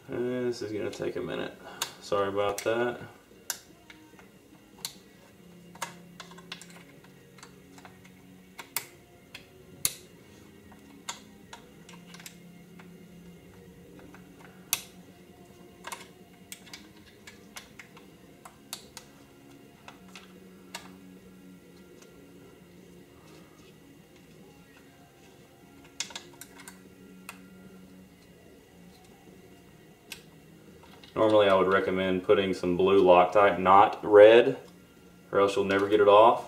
This is going to take a minute. Sorry about that. Normally I would recommend putting some blue Loctite, not red, or else you'll never get it off.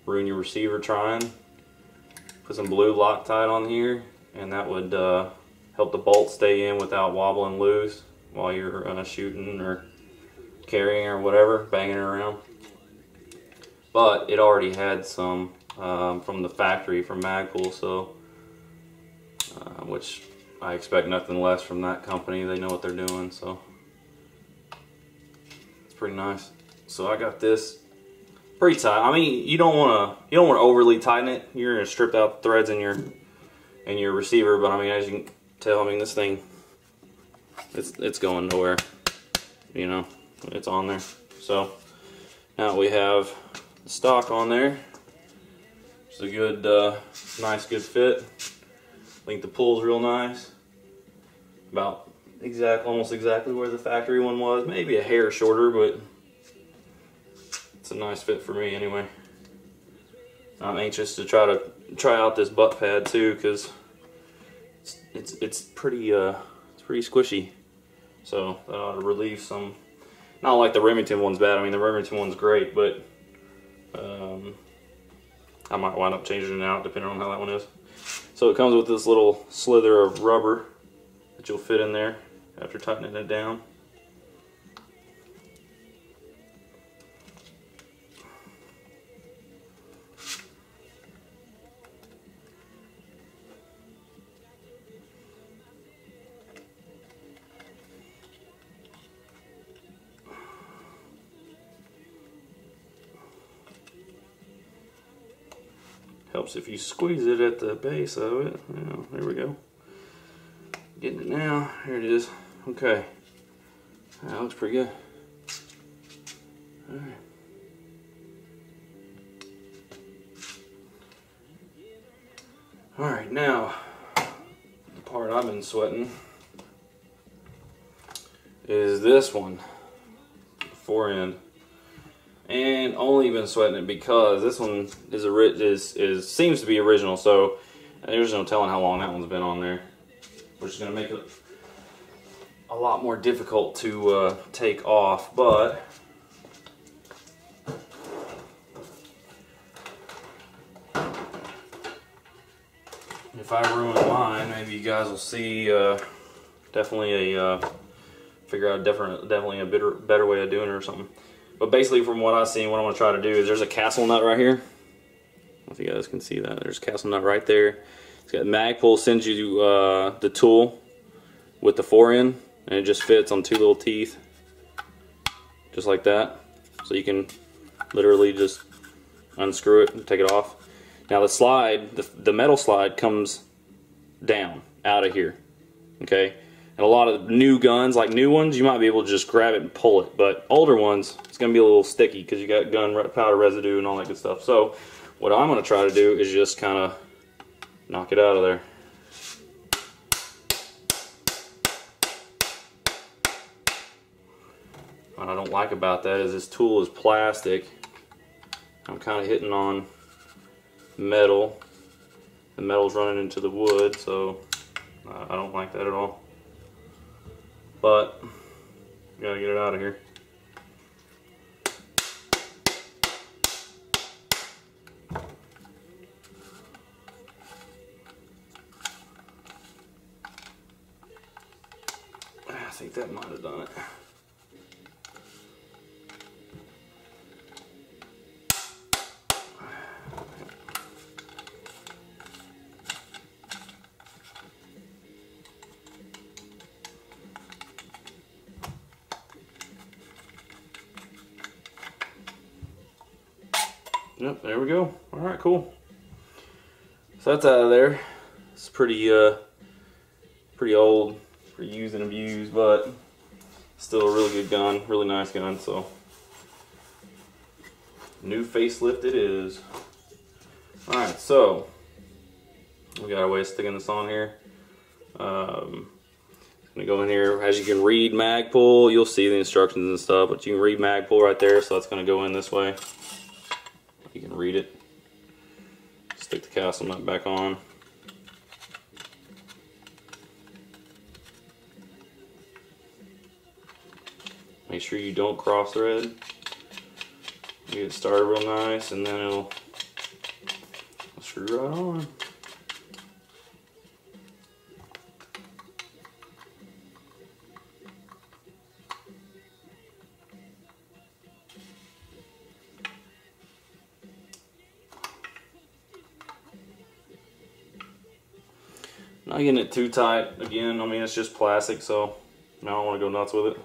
Ruin your receiver trying. Put some blue Loctite on here, and that would help the bolt stay in without wobbling loose while you're shooting or carrying or whatever, banging it around. But it already had some from the factory from Magpul, so which I expect nothing less from that company. They know what they're doing, so it's pretty nice. So I got this pretty tight. I mean, you don't want to overly tighten it. You're gonna strip out the threads in your receiver, but I mean, as you can tell, I mean, this thing, it's going nowhere. You know, it's on there. So now we have the stock on there. It's a good, nice, good fit. I think the pull's real nice. About almost exactly where the factory one was. Maybe a hair shorter, but it's a nice fit for me anyway. I'm anxious to try out this butt pad too, because it's pretty squishy. So that ought to relieve some. Not like the Remington one's bad. I mean, the Remington one's great, but I might wind up changing it out depending on how that one is. So it comes with this little slither of rubber that you'll fit in there after tightening it down. Helps if you squeeze it at the base of it. Yeah, there we go. Getting it now. Here it is. Okay. That looks pretty good. Alright. Alright, now the part I've been sweating is this one. The forend. And only been sweating it because this one seems to be original, so there's no telling how long that one's been on there, which is going to make it a lot more difficult to take off. But if I ruin mine, maybe you guys will see definitely figure out definitely a better way of doing it or something. But basically, from what I've seen, what I'm going to try to do is there's a castle nut right here. I don't know if you guys can see that. There's a castle nut right there. It's got Magpul sends you the tool with the forend, and it just fits on 2 little teeth, just like that. So you can literally just unscrew it and take it off. Now the slide, the metal slide comes down out of here, okay? And a lot of new guns, like new ones, you might be able to just grab it and pull it. But older ones, it's going to be a little sticky because you got gun powder residue and all that good stuff. So what I'm going to try to do is just kind of knock it out of there. What I don't like about that is this tool is plastic. I'm kind of hitting on metal. The metal's running into the wood, so I don't like that at all. But you gotta get it out of here. I think that might have done it. Yep, there we go. Alright, cool. So that's out of there. It's pretty old for use and abuse, but still a really good gun, really nice gun. So new facelift it is. All right, so we got a way of sticking this on here. Gonna go in here. As you can read Magpul, you'll see the instructions and stuff, but you can read Magpul right there, so that's gonna go in this way. You can read it. Stick the castle nut back on. Make sure you don't cross thread. Get it started real nice, and then it'll screw right on. Not getting it too tight. Again, I mean, it's just plastic, so I don't want to go nuts with it.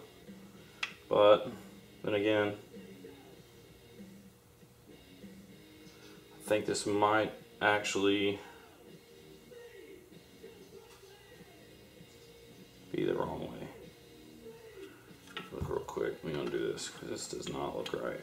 But then again, I think this might actually be the wrong way. Look real quick. Let me undo this because this does not look right.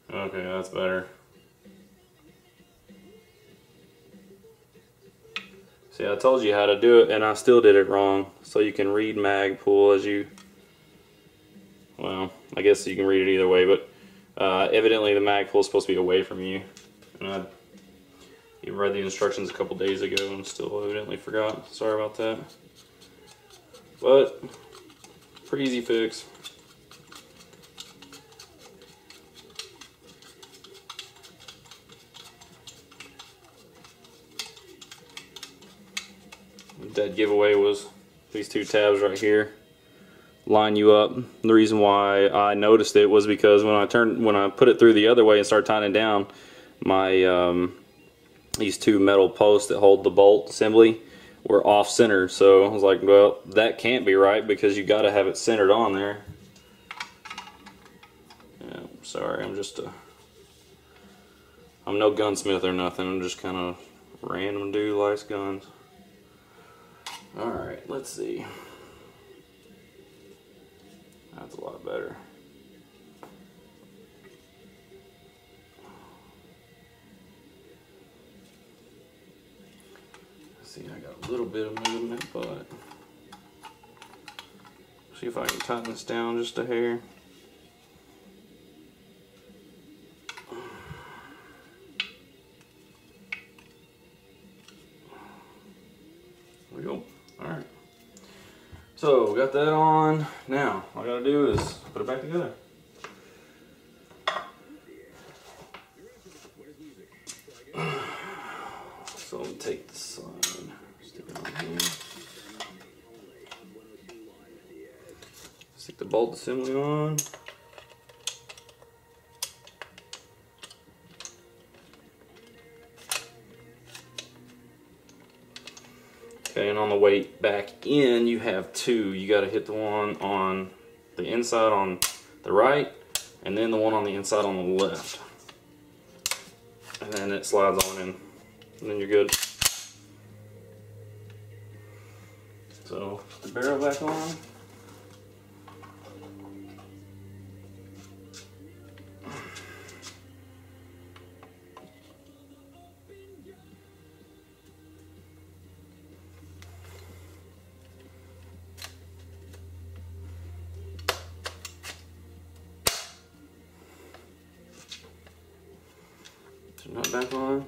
Okay, that's better. See, I told you how to do it, and I still did it wrong. So you can read Magpul as you... Well, I guess you can read it either way, but evidently the Magpul is supposed to be away from you. And I even read the instructions a couple days ago and still evidently forgot. Sorry about that. But, pretty easy fix. Dead giveaway was these two tabs right here line you up. The reason why I noticed it was because when I put it through the other way and started tying it down, my these two metal posts that hold the bolt assembly were off center. So I was like, well, that can't be right because you got to have it centered on there. Yeah, sorry, I'm no gunsmith or nothing. I'm just kind of random dude who likes guns. Alright, let's see. That's a lot better. See, I got a little bit of movement, but see if I can tighten this down just a hair. There we go. Alright. So, got that on. Now, all I gotta do is put it back together. So, I'm gonna take this side, stick it on here. Stick the bolt assembly on. Okay, and on the way back in, you have two. You got to hit the one on the inside on the right, and then the one on the inside on the left. And then it slides on in, and then you're good. So, put the barrel back on. Nut back on.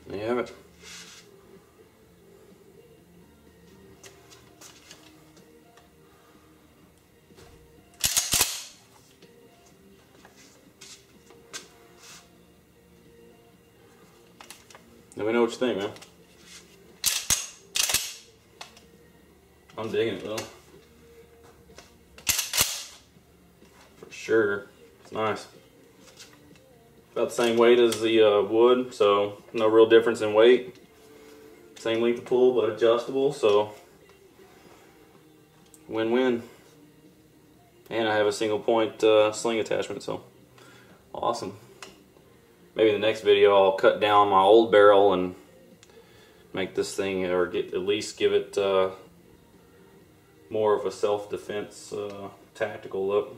There you have it. Let me know what you think, man. I'm digging it though. For sure. It's nice. About the same weight as the wood, so no real difference in weight. Same length of pull, but adjustable, so win-win. And I have a single point sling attachment, so awesome. Maybe in the next video I'll cut down my old barrel and make this thing, or at least give it more of a self-defense tactical look.